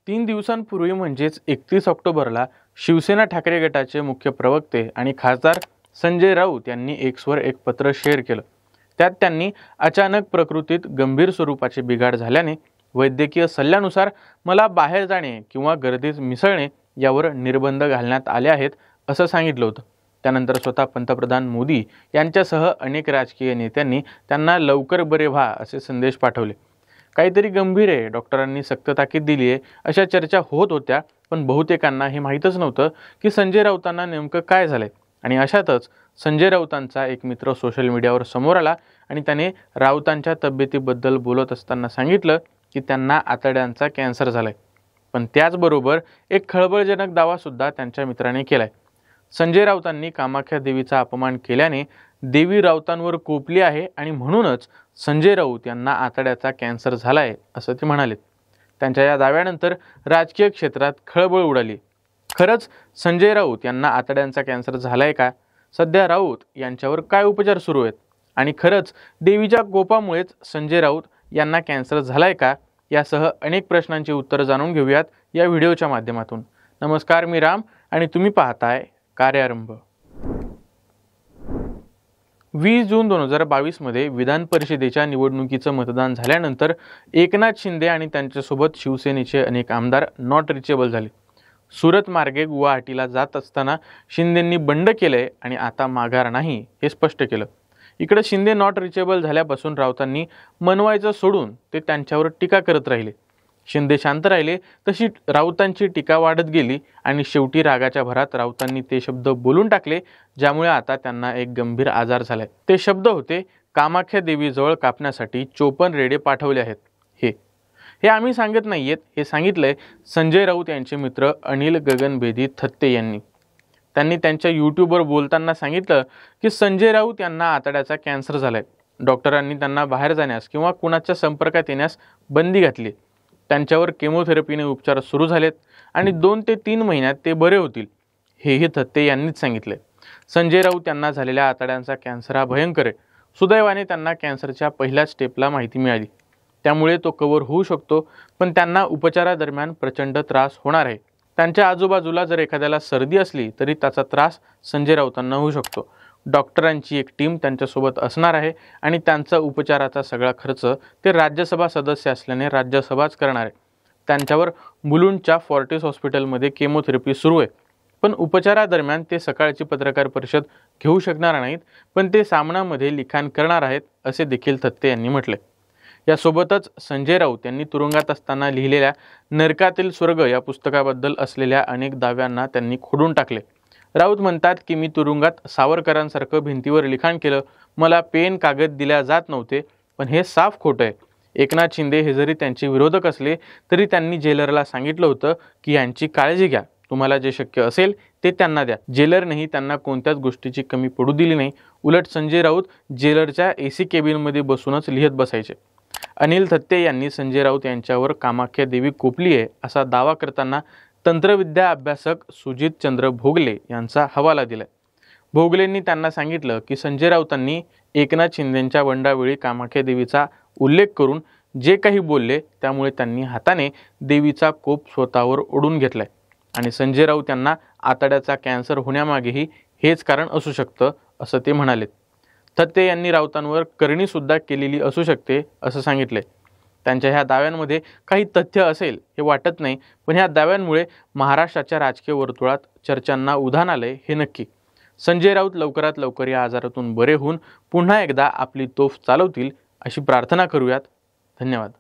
3 दिवसांपूर्वी म्हणजेच 31 ऑक्टोबरला शिवसेना ठाकरे गटाचे मुख्य प्रवक्ते आणि खासदार संजय राऊत यांनी एक्सवर एक पत्र शेअर केलं। त्यात त्यांनी अचानक प्रकृतीत गंभीर स्वरूपाचे बिघाड झाल्याने वैद्यकीय सल्ल्यानुसार मला बाहेर जाणे किंवा गर्दीत मिसळणे यावर निर्बंध घालण्यात आले आहेत असं सांगितलं होतं। त्यानंतर स्वतः पंतप्रधान मोदी यांच्यासह अनेक राजकीय नेत्यांनी त्यांना लवकर बरे व्हा असे संदेश पाठवले। काहीतरी गंभीर आहे, डॉक्टरांनी सक्त ताकीद दिली आहे अशा चर्चा होत होत्या, पण बहुतेकांना हे माहीतच नव्हतं की संजय राऊतांना नेमकं काय झालंय। आणि अशातच संजय राऊतांचा एक मित्र सोशल मीडियावर समोर आला आणि त्याने राऊतांच्या तब्येतीबद्दल बोलत असताना सांगितलं की त्यांना आतड्यांचा कॅन्सर झालाय। पण त्याचबरोबर एक खळबळजनक दावा सुद्धा त्यांच्या मित्राने केलाय। संजय राऊतांनी कामाख्या देवीचा अपमान केल्याने देवी राऊतांवर कोपली आहे आणि म्हणूनच संजय राऊत यांना आतड्याचा कॅन्सर झालाय असं ते म्हणाले। त्यांच्या या दाव्यानंतर राजकीय क्षेत्रात खळबळ उडाली। खरंच संजय राऊत यांना आतड्यांचा कॅन्सर झालाय का? सध्या राऊत यांच्यावर काय उपचार सुरू आहेत? आणि खरंच देवीच्या कोपामुळेच संजय राऊत यांना कॅन्सर झालाय का? यासह अनेक प्रश्नांची उत्तरं जाणून घेऊयात या व्हिडिओच्या माध्यमातून। नमस्कार, मी राम आणि तुम्ही पाहताय कार्यारंभ। 20 जून 2022 मध्ये विधान परिषदेच्या निवडणुकीचं मतदान झाल्यानंतर एकनाथ शिंदे आणि त्यांच्यासोबत शिवसेनेचे अनेक आमदार नॉट रिचेबल झाले। सुरत मार्गे गुवाहाटीला जात असताना शिंदेंनी बंड केलंय आणि आता माघार नाही हे स्पष्ट केलं। इकडे शिंदे नॉट रिचेबल झाल्यापासून राऊतांनी मनवायचं सोडून ते त्यांच्यावर टीका करत राहिले। शिंदे शांत राहिले तशी राऊतांची टीका वाढत गेली आणि शेवटी रागाच्या भरात राऊतांनी ते शब्द बोलून टाकले, ज्यामुळे आता त्यांना एक गंभीर आजार झालाय। ते शब्द होते, कामाख्या देवीजवळ कापण्यासाठी 54 रेडे पाठवले आहेत। हे आम्ही सांगत नाहीयेत, हे सांगितलंय संजय राऊत यांचे मित्र अनिल गगनभेदी थत्ते यांनी। त्यांनी त्यांच्या यूट्यूबवर बोलताना सांगितलं की संजय राऊत यांना आतड्याचा कॅन्सर झालाय। डॉक्टरांनी त्यांना बाहेर जाण्यास किंवा कुणाच्या संपर्कात येण्यास बंदी घातली। त्यांच्यावर केमोथेरपीने उपचार सुरू झालेत आणि 2 ते 3 महिन्यात ते बरे होतील, हेही थत्ते यांनीच सांगितले। संजय राऊत यांना झालेल्या आतड्यांचा कॅन्सर हा भयंकर आहे। सुदैवाने त्यांना कॅन्सरच्या पहिल्या स्टेपला माहिती मिळाली, त्यामुळे तो कव्हर होऊ शकतो, पण त्यांना उपचारादरम्यान प्रचंड त्रास होणार आहे। त्यांच्या आजूबाजूला जर एखाद्याला सर्दी असली तरी त्याचा त्रास संजय राऊतांना होऊ शकतो। डॉक्टरांची एक टीम त्यांच्यासोबत असणार आहे आणि त्यांचा उपचाराचा सगळा खर्च ते राज्यसभा सदस्य असल्याने राज्यसभाच करणार आहे। त्यांच्यावर मुलुंडच्या फॉर्टिस हॉस्पिटलमध्ये केमोथेरपी सुरू आहे, पण उपचारादरम्यान ते सकाळची पत्रकार परिषद घेऊ शकणार नाहीत, पण ते सामनामध्ये लिखाण करणार आहेत असे देखील थत्ते यांनी म्हटले। यासोबतच संजय राऊत यांनी तुरुंगात असताना लिहिलेल्या नरकातील स्वर्ग या पुस्तकाबद्दल असलेल्या अनेक दाव्यांना त्यांनी खोडून टाकले। राऊत म्हणतात की मी तुरुंगात सावरकरांसारखं भिंतीवर लिखाण केलं, मला पेन कागद दिल्या जात नव्हते, पण हे साफ खोटं आहे। एकनाथ शिंदे हे जरी त्यांचे विरोधक असले तरी त्यांनी जेलरला सांगितलं होतं की यांची काळजी घ्या, तुम्हाला जे शक्य असेल ते त्यांना द्या। जेलरनेही त्यांना कोणत्याच गोष्टीची कमी पडू दिली नाही, उलट संजय राऊत जेलरच्या AC केबिनमध्ये बसूनच लिहित बसायचे। अनिल थत्ते यांनी संजय राऊत यांच्यावर कामाख्या देवी कोपली आहे असा दावा करताना तंत्रविद्या अभ्यासक सुजित चंद्र भोगले यांचा हवाला दिलाय। भोगलेंनी त्यांना सांगितलं की संजय राऊतांनी एकनाथ शिंदेंच्या बंडावेळी कामाख्या देवीचा उल्लेख करून जे काही बोलले त्यामुळे त्यांनी हाताने देवीचा कोप स्वतःवर ओढून घेतलाय आणि संजय राऊत यांना आतड्याचा कॅन्सर होण्यामागेही हेच कारण असू शकतं असं ते म्हणाले। थत्ते यांनी राऊतांवर करणी सुद्धा केलेली असू शकते असं सांगितले। त्यांच्या ह्या दाव्यांमध्ये काही तथ्य असेल हे वाटत नाही, पण ह्या दाव्यांमुळे महाराष्ट्राच्या राजकीय वर्तुळात चर्चांना उधाण आलंय हे नक्की। संजय राऊत लवकरात लवकर या आजारातून बरे होऊन पुन्हा एकदा आपली तोफ चालवतील अशी प्रार्थना करूयात। धन्यवाद।